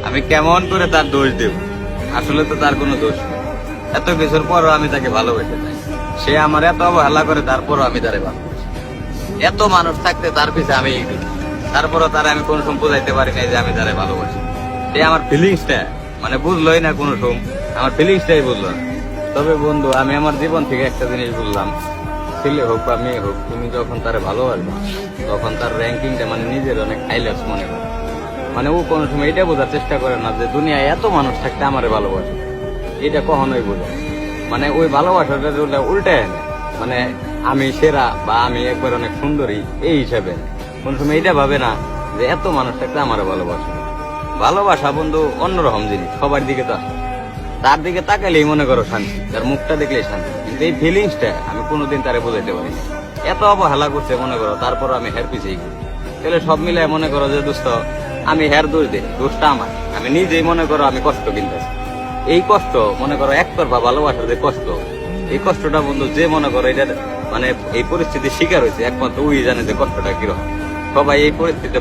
আমি কেমন করে তার দোষ দেব? আসলে তো তার কোনো দোষ নেই। এত কিছুর পরও আমি তাকে ভালোবেসে যাই। সে আমার এত অবহেলা করে, তারপরও আমি তারে ভালোবাসি। এত মানুষ থাকতে তার পিছে আমি তারপরও তারা আমি কোনো সময় বোঝাইতে পারি নাই যে আমি তারে ভালোবাসি। সে আমার ফিলিংসটা মানে বুঝলোই না, কোনো সময় আমার ফিলিংসটাই বুঝলো না। তবে বন্ধু, আমি আমার জীবন থেকে একটা জিনিস বুঝলাম, ছেলে হোক বা মেয়ে হোক, তুমি যখন তারে ভালোবাসবে তখন তার র্যাঙ্কিংটা মানে নিজের অনেক হাইলাইটস মনে করে। মানে ও কোনো সময় এটা বোঝার চেষ্টা করে না যে দুনিয়ায় এত মানুষ থাকতে আমারে ভালোবাসে। এটা কখনোই বোঝে না। মানে ওই ভালোবাসাটা উল্টায় না, মানে আমি সেরা বা আমি একবার অনেক সুন্দরী এই হিসাবে কোন সময় এটা ভাবে না যে এত মানুষ থাকতে আমারে ভালোবাসে। ভালোবাসা বন্ধু অন্যরকম জিনিস, সবার দিকে তো আসে। তার দিকে তাকালেই মনে করো শান্তি, তার মুখটা দেখলেই শান্তি, কিন্তু এই ফিলিংসটা আমি কোনোদিন তারে বোঝাইতে পারি না। এত অবহেলা করছে মনে করো, তারপর আমি হের পিছিয়ে করি। তাহলে সব মিলে মনে করো যে দোস্ত, আমি হের দোষ দিই, দোষটা আমার। আমি নিজেই মনে করো আমি কষ্ট কিনতেছি। এই কষ্ট মনে করো একতরফা ভালোবাসার যে কষ্ট, এই কষ্টটা বন্ধু যে মনে করো এটা মানে এই পরিস্থিতির শিকার হয়েছে, একমাত্র ওই জানে যে কষ্টটা কিরকম। সবাই এই পরিস্থিতিতে